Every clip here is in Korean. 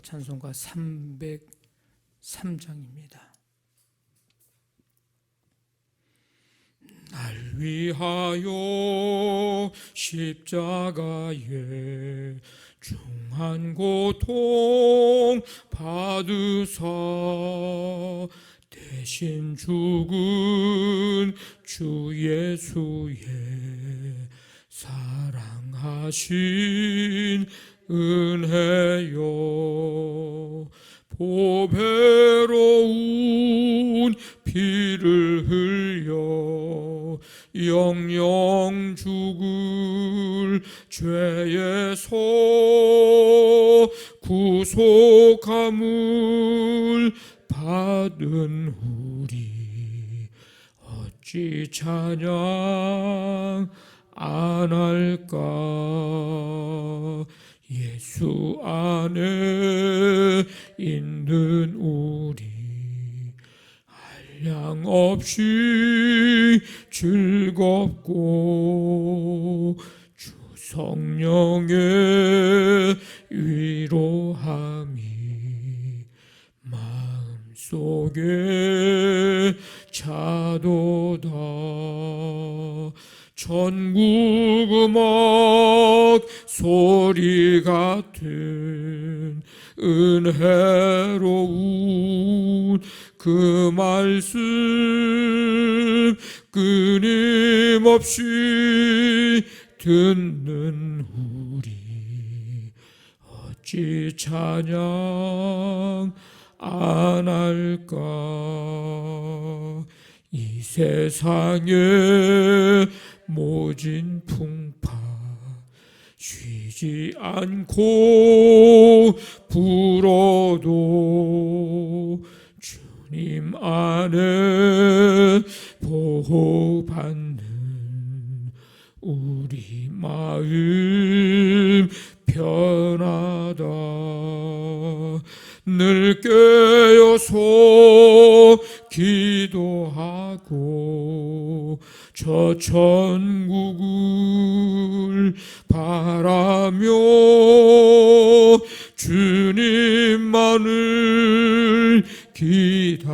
찬송가 303장입니다. 날 위하여 십자가에 중한 고통 받으사 대신 죽은 주 예수의 사랑하신 은혜요, 보배로운 피를 흘려 영영 죽을 죄에서 구속함을 받은 우리 어찌 찬양 안 할까. 예수 안에 있는 우리 한량없이 즐겁고 주 성령의 위로함이 마음속에 차도다. 천국 음악 소리 같은 은혜로운 그 말씀 끊임없이 듣는 우리 어찌 찬양 안 할까. 이 세상에 모진 풍파 쉬지 않고 불어도 주님 안에 보호받는 우리 마음 편하다. 늘 깨어서 기도하고 저 천국을 바라며 주님만을 기다리니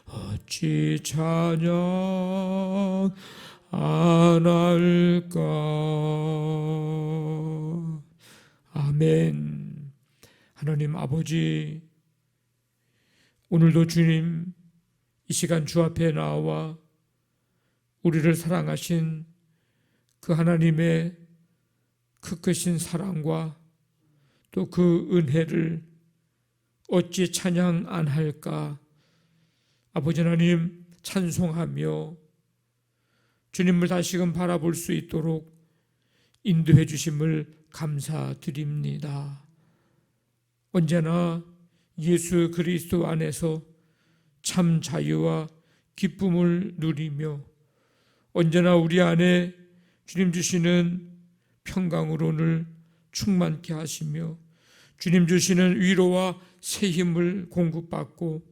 어찌 찬양 안 할까. 아멘. 하나님 아버지, 오늘도 주님 이 시간 주 앞에 나와 우리를 사랑하신 그 하나님의 그 크신 사랑과 또 그 은혜를 어찌 찬양 안 할까. 아버지 하나님 찬송하며 주님을 다시금 바라볼 수 있도록 인도해 주심을 감사드립니다. 언제나 예수 그리스도 안에서 참 자유와 기쁨을 누리며 언제나 우리 안에 주님 주시는 평강으로 늘 충만케 하시며 주님 주시는 위로와 새 힘을 공급받고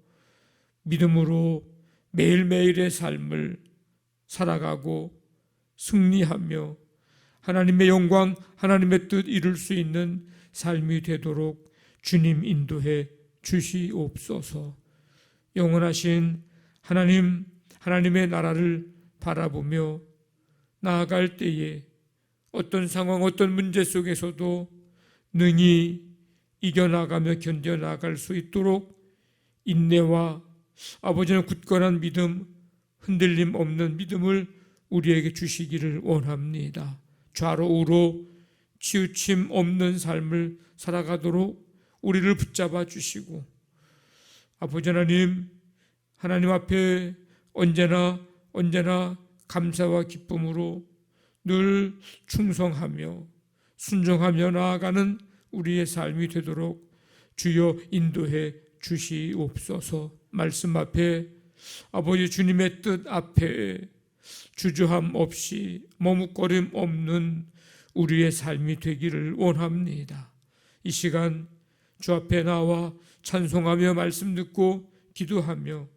믿음으로 매일매일의 삶을 살아가고 승리하며 하나님의 영광, 하나님의 뜻 이룰 수 있는 삶이 되도록 주님 인도해 주시옵소서. 영원하신 하나님, 하나님의 나라를 바라보며 나아갈 때에 어떤 상황, 어떤 문제 속에서도 능히 이겨나가며 견뎌나갈 수 있도록 인내와 아버지는 굳건한 믿음, 흔들림 없는 믿음을 우리에게 주시기를 원합니다. 좌로 우로 치우침 없는 삶을 살아가도록 우리를 붙잡아 주시고 아버지 하나님, 하나님 앞에 언제나 감사와 기쁨으로 늘 충성하며 순종하며 나아가는 우리의 삶이 되도록 주여 인도해 주시옵소서. 말씀 앞에 아버지 주님의 뜻 앞에 주저함 없이 머뭇거림 없는 우리의 삶이 되기를 원합니다. 이 시간 주 앞에 나와 찬송하며 말씀 듣고 기도하며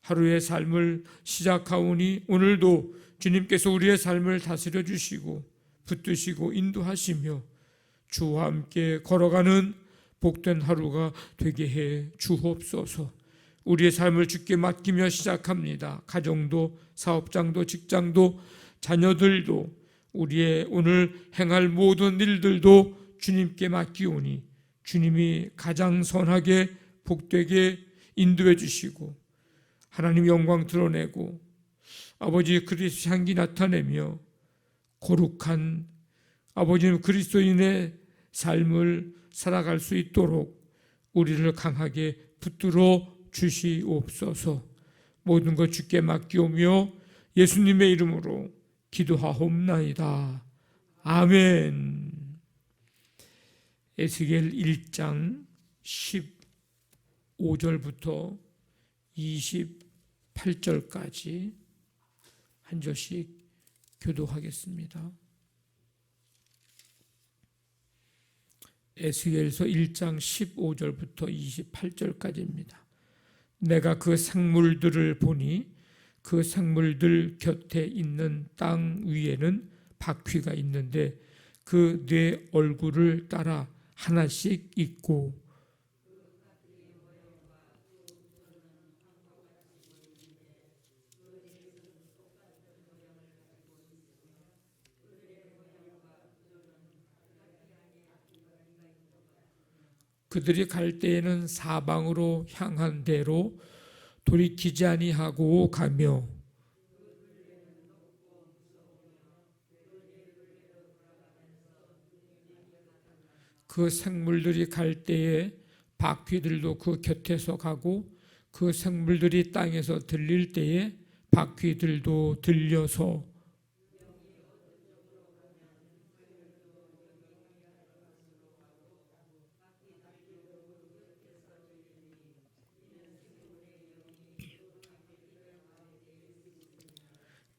하루의 삶을 시작하오니 오늘도 주님께서 우리의 삶을 다스려 주시고 붙드시고 인도하시며 주와 함께 걸어가는 복된 하루가 되게 해 주옵소서. 우리의 삶을 주께 맡기며 시작합니다. 가정도, 사업장도, 직장도, 자녀들도, 우리의 오늘 행할 모든 일들도 주님께 맡기오니 주님이 가장 선하게 복되게 인도해 주시고 하나님 영광 드러내고 아버지 그리스도 향기 나타내며 거룩한 아버지 그리스도인의 삶을 살아갈 수 있도록 우리를 강하게 붙들어 주시옵소서. 모든 것 주께 맡기오며 예수님의 이름으로 기도하옵나이다. 아멘. 에스겔 1장 15절부터 28절까지 한 절씩 교독하겠습니다. 에스겔서 1장 15절부터 28절까지입니다. 내가 그 생물들을 보니 그 생물들 곁에 있는 땅 위에는 바퀴가 있는데 그 네 얼굴을 따라 하나씩 있고 그들이 갈 때에는 사방으로 향한 대로 돌이키지 아니하고 가며 그 생물들이 갈 때에 바퀴들도 그 곁에서 가고 그 생물들이 땅에서 들릴 때에 바퀴들도 들려서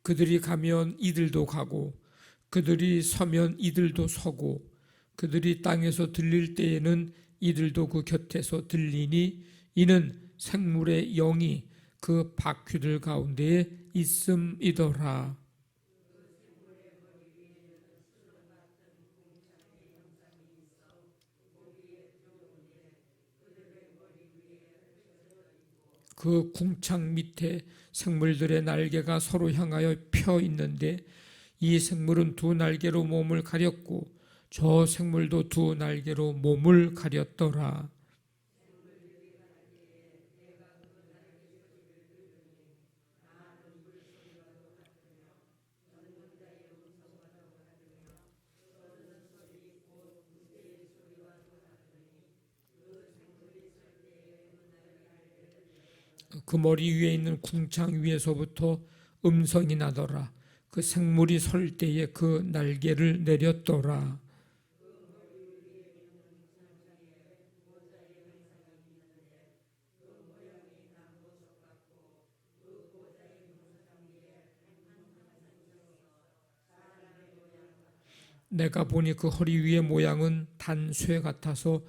그들이 가면 이들도 가고 그들이 서면 이들도 서고 그들이 땅에서 들릴 때에는 이들도 그 곁에서 들리니 이는 생물의 영이 그 바퀴들 가운데에 있음이더라. 그 궁창 밑에 생물들의 날개가 서로 향하여 펴 있는데 이 생물은 두 날개로 몸을 가렸고 저 생물도 두 날개로 몸을 가렸더라. 그 머리 위에 있는 궁창 위에서부터 음성이 나더라. 그 생물이 설 때에 그 날개를 내렸더라. 내가 보니 그 허리 위의 모양은 단쇠 같아서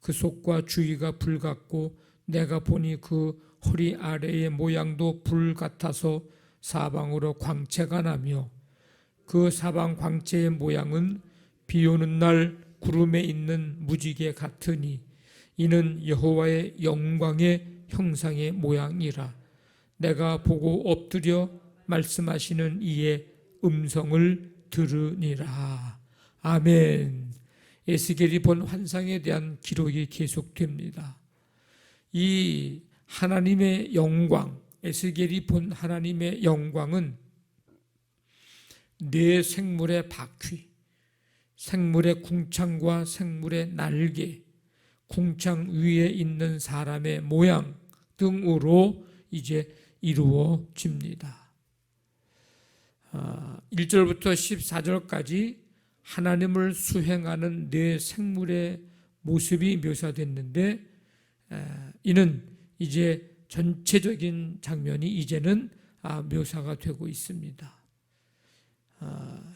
그 속과 주위가 불 같고 내가 보니 그 허리 아래의 모양도 불 같아서 사방으로 광채가 나며 그 사방 광채의 모양은 비 오는 날 구름에 있는 무지개 같으니 이는 여호와의 영광의 형상의 모양이라. 내가 보고 엎드려 말씀하시는 이의 음성을 들으니라. 아멘. 에스겔이 본 환상에 대한 기록이 계속됩니다. 이 하나님의 영광, 에스겔이 본 하나님의 영광은 네 생물의 바퀴, 생물의 궁창과 생물의 날개, 궁창 위에 있는 사람의 모양 등으로 이제 이루어집니다. 1절부터 14절까지 하나님을 수행하는 네 생물의 모습이 묘사됐는데 이는 이제 전체적인 장면이 이제는 묘사가 되고 있습니다.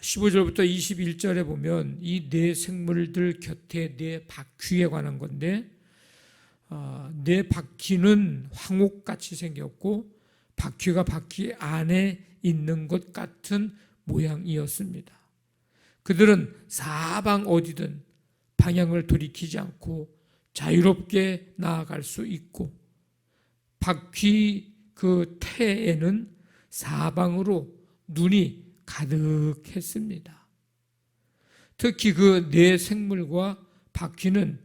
15절부터 21절에 보면 이 네 생물들 곁에 네 바퀴에 관한 건데 네 바퀴는 황옥같이 생겼고 바퀴가 바퀴 안에 있는 것 같은 모양이었습니다. 그들은 사방 어디든 방향을 돌이키지 않고 자유롭게 나아갈 수 있고, 바퀴 그 태에는 사방으로 눈이 가득했습니다. 특히 그 네 생물과 바퀴는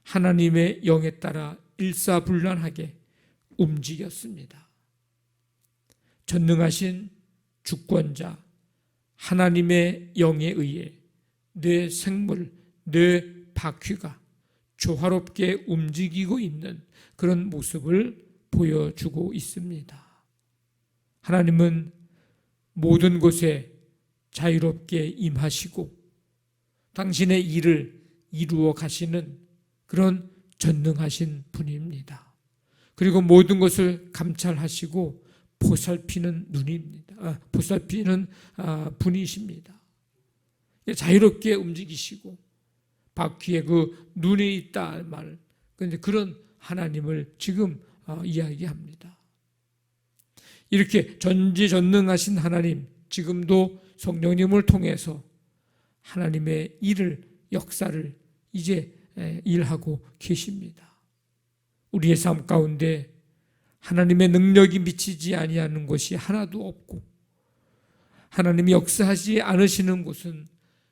하나님의 영에 따라 일사불란하게 움직였습니다. 전능하신 주권자 하나님의 영에 의해 네 생물, 네 바퀴가 조화롭게 움직이고 있는 그런 모습을 보여주고 있습니다. 하나님은 모든 곳에 자유롭게 임하시고 당신의 일을 이루어 가시는 그런 전능하신 분입니다. 그리고 모든 것을 감찰하시고 보살피는 보살피는 분이십니다. 자유롭게 움직이시고 바퀴에 그 눈이 있다 말, 그런데 그런 하나님을 지금 이야기합니다. 이렇게 전지전능하신 하나님, 지금도 성령님을 통해서 하나님의 일을, 역사를 이제 일하고 계십니다. 우리의 삶 가운데 하나님의 능력이 미치지 아니하는 것이 하나도 없고, 하나님이 역사하지 않으시는 곳은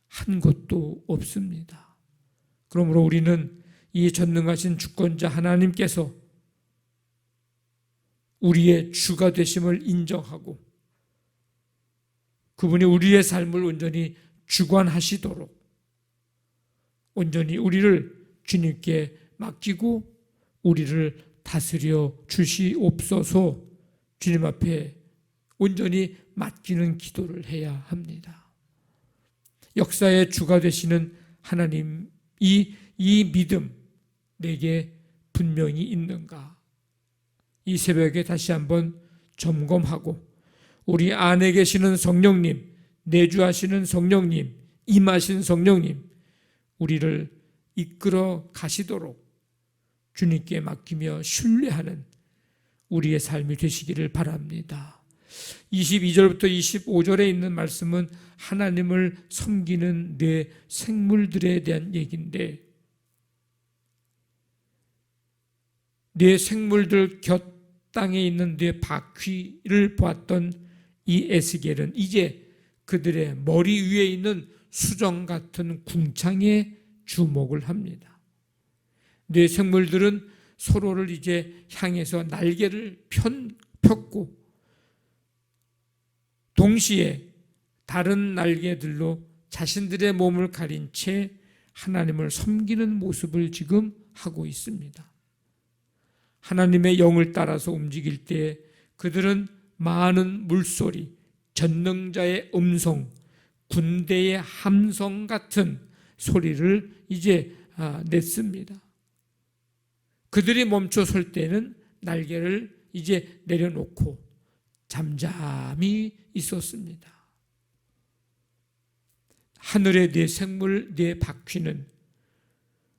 한 곳도 없습니다. 그러므로 우리는 이 전능하신 주권자 하나님께서 우리의 주가 되심을 인정하고 그분이 우리의 삶을 온전히 주관하시도록 온전히 우리를 주님께 맡기고 우리를 다스려 주시옵소서, 주님 앞에 온전히 맡기는 기도를 해야 합니다. 역사의 주가 되시는 하나님, 이 믿음 내게 분명히 있는가? 이 새벽에 다시 한번 점검하고 우리 안에 계시는 성령님, 내주하시는 성령님, 임하신 성령님, 우리를 이끌어 가시도록 주님께 맡기며 신뢰하는 우리의 삶이 되시기를 바랍니다. 22절부터 25절에 있는 말씀은 하나님을 섬기는 네 생물들에 대한 얘기인데, 네 생물들 곁 땅에 있는 네 바퀴를 보았던 이 에스겔은 이제 그들의 머리 위에 있는 수정 같은 궁창에 주목을 합니다. 네 생물들은 서로를 이제 향해서 날개를 폈고 동시에 다른 날개들로 자신들의 몸을 가린 채 하나님을 섬기는 모습을 지금 하고 있습니다. 하나님의 영을 따라서 움직일 때 그들은 많은 물소리, 전능자의 음성, 군대의 함성 같은 소리를 이제 냈습니다. 그들이 멈춰 설 때는 날개를 이제 내려놓고 잠잠히 있었습니다. 하늘의 네 생물, 네 바퀴는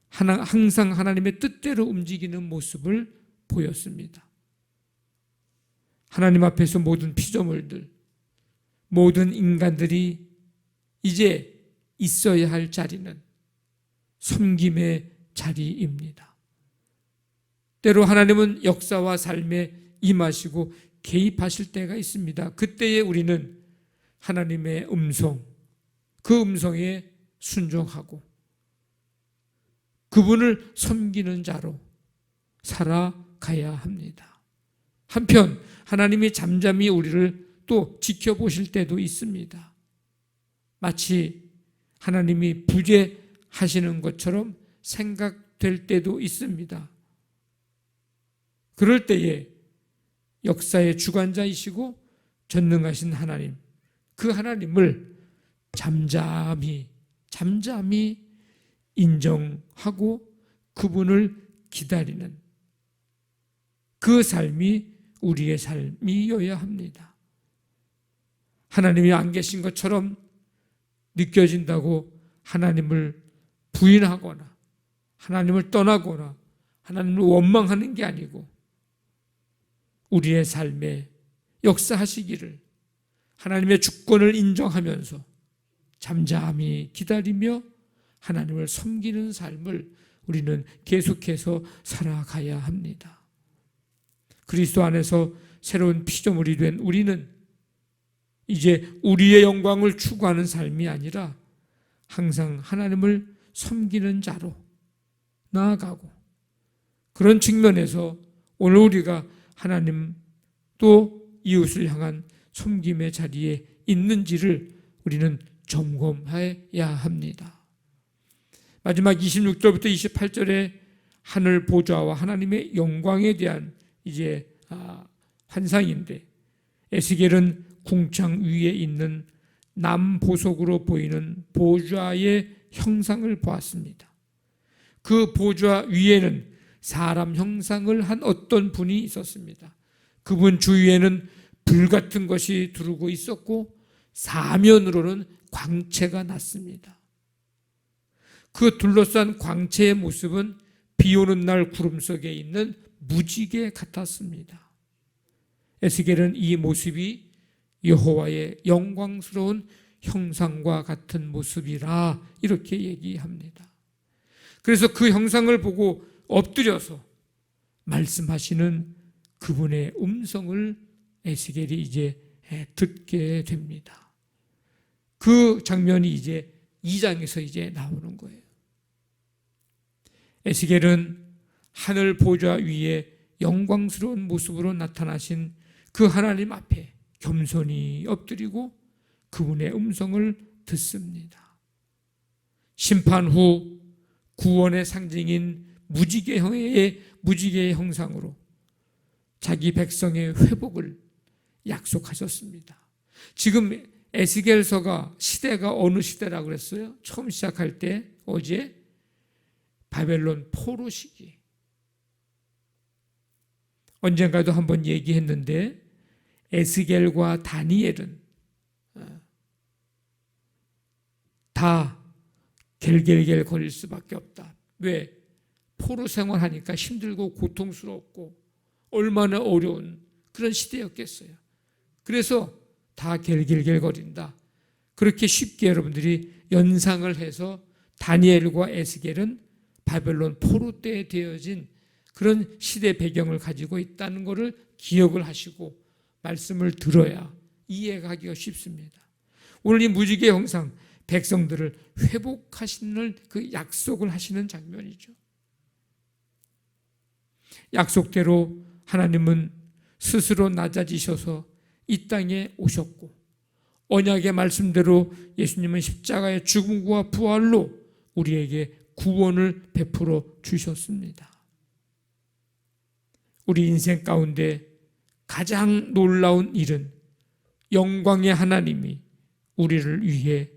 항상 하나님의 뜻대로 움직이는 모습을 보였습니다. 하나님 앞에서 모든 피조물들, 모든 인간들이 이제 있어야 할 자리는 섬김의 자리입니다. 때로 하나님은 역사와 삶에 임하시고 개입하실 때가 있습니다. 그때에 우리는 하나님의 음성, 그 음성에 순종하고 그분을 섬기는 자로 살아가야 합니다. 한편 하나님이 잠잠히 우리를 또 지켜보실 때도 있습니다. 마치 하나님이 부재하시는 것처럼 생각될 때도 있습니다. 그럴 때에 역사의 주관자이시고 전능하신 하나님, 그 하나님을 잠잠히 인정하고 그분을 기다리는 그 삶이 우리의 삶이어야 합니다. 하나님이 안 계신 것처럼 느껴진다고 하나님을 부인하거나 하나님을 떠나거나 하나님을 원망하는 게 아니고 우리의 삶에 역사하시기를 하나님의 주권을 인정하면서 잠잠히 기다리며 하나님을 섬기는 삶을 우리는 계속해서 살아가야 합니다. 그리스도 안에서 새로운 피조물이 된 우리는 이제 우리의 영광을 추구하는 삶이 아니라 항상 하나님을 섬기는 자로 나아가고, 그런 측면에서 오늘 우리가 하나님 또 이웃을 향한 섬김의 자리에 있는지를 우리는 점검해야 합니다. 마지막 26절부터 28절에 하늘 보좌와 하나님의 영광에 대한 이제 환상인데, 에스겔은 궁창 위에 있는 남보석으로 보이는 보좌의 형상을 보았습니다. 그 보좌 위에는 사람 형상을 한 어떤 분이 있었습니다. 그분 주위에는 불같은 것이 두르고 있었고 사면으로는 광채가 났습니다. 그 둘러싼 광채의 모습은 비 오는 날 구름 속에 있는 무지개 같았습니다. 에스겔은 이 모습이 여호와의 영광스러운 형상과 같은 모습이라 이렇게 얘기합니다. 그래서 그 형상을 보고 엎드려서 말씀하시는 그분의 음성을 에스겔이 이제 듣게 됩니다. 그 장면이 이제 2장에서 이제 나오는 거예요. 에스겔은 하늘 보좌 위에 영광스러운 모습으로 나타나신 그 하나님 앞에 겸손히 엎드리고 그분의 음성을 듣습니다. 심판 후 구원의 상징인 무지개의 형상으로 자기 백성의 회복을 약속하셨습니다. 지금 에스겔서가 시대가 어느 시대라고 그랬어요? 처음 시작할 때 어제 바벨론 포로 시기. 언젠가도 한번 얘기했는데 에스겔과 다니엘은 다 겔겔겔 거릴 수밖에 없다. 왜? 포로 생활하니까 힘들고 고통스럽고 얼마나 어려운 그런 시대였겠어요. 그래서 다 겔겔겔 거린다. 그렇게 쉽게 여러분들이 연상을 해서 다니엘과 에스겔은 바벨론 포로 때에 되어진 그런 시대 배경을 가지고 있다는 것을 기억을 하시고 말씀을 들어야 이해하기가 쉽습니다. 오늘 이 무지개 형상, 백성들을 회복하시는 그 약속을 하시는 장면이죠. 약속대로 하나님은 스스로 낮아지셔서 이 땅에 오셨고, 언약의 말씀대로 예수님은 십자가의 죽음과 부활로 우리에게 구원을 베풀어 주셨습니다. 우리 인생 가운데 가장 놀라운 일은 영광의 하나님이 우리를 위해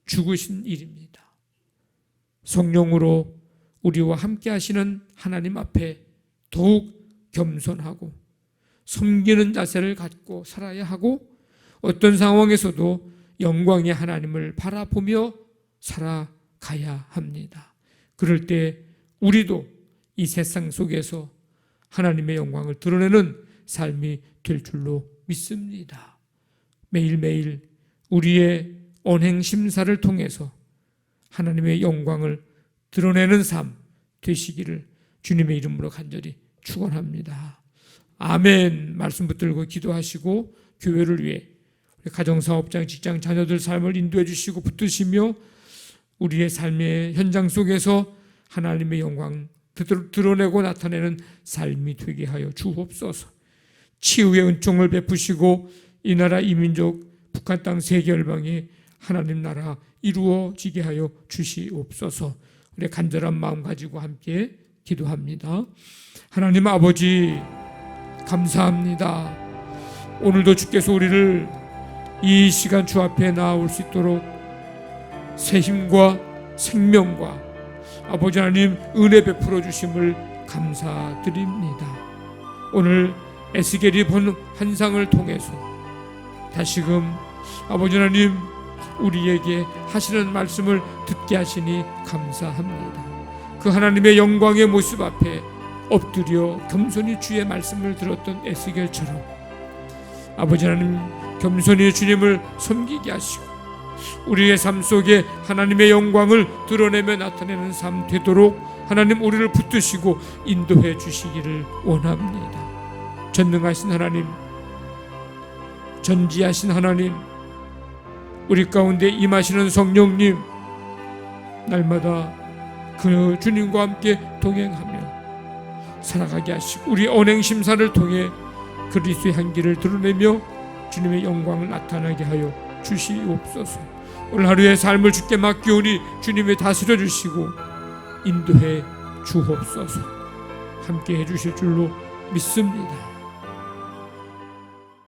죽으신 일입니다. 성령으로 우리와 함께 하시는 하나님 앞에 더욱 겸손하고 섬기는 자세를 갖고 살아야 하고, 어떤 상황에서도 영광의 하나님을 바라보며 살아가야 합니다. 그럴 때 우리도 이 세상 속에서 하나님의 영광을 드러내는 삶이 될 줄로 믿습니다. 매일매일 우리의 언행 심사를 통해서 하나님의 영광을 드러내는 삶 되시기를 주님의 이름으로 간절히 축원합니다. 아멘. 말씀 붙들고 기도하시고 교회를 위해 우리 가정사업장, 직장, 자녀들 삶을 인도해 주시고 붙드시며 우리의 삶의 현장 속에서 하나님의 영광 드러내고 나타내는 삶이 되게 하여 주옵소서. 치유의 은총을 베푸시고 이 나라 이 민족 북한 땅 세계 열방에 하나님 나라 이루어지게 하여 주시옵소서. 우리 간절한 마음 가지고 함께 기도합니다. 하나님 아버지 감사합니다. 오늘도 주께서 우리를 이 시간 주 앞에 나올 수 있도록 새 힘과 생명과 아버지 하나님 은혜 베풀어 주심을 감사드립니다. 오늘 에스겔이 본 환상을 통해서 다시금 아버지 하나님 우리에게 하시는 말씀을 듣게 하시니 감사합니다. 그 하나님의 영광의 모습 앞에 엎드려 겸손히 주의 말씀을 들었던 에스겔처럼 아버지 하나님 겸손히 주님을 섬기게 하시고 우리의 삶 속에 하나님의 영광을 드러내며 나타내는 삶 되도록 하나님 우리를 붙드시고 인도해 주시기를 원합니다. 전능하신 하나님, 전지하신 하나님, 우리 가운데 임하시는 성령님, 날마다 그 주님과 함께 동행하며 살아가게 하시고 우리 언행심사를 통해 그리스도의 향기를 드러내며 주님의 영광을 나타나게 하여 주시옵소서. 오늘 하루의 삶을 주께 맡기오니 주님이 다스려 주시고 인도해 주옵소서. 함께 해 주실 줄로 믿습니다.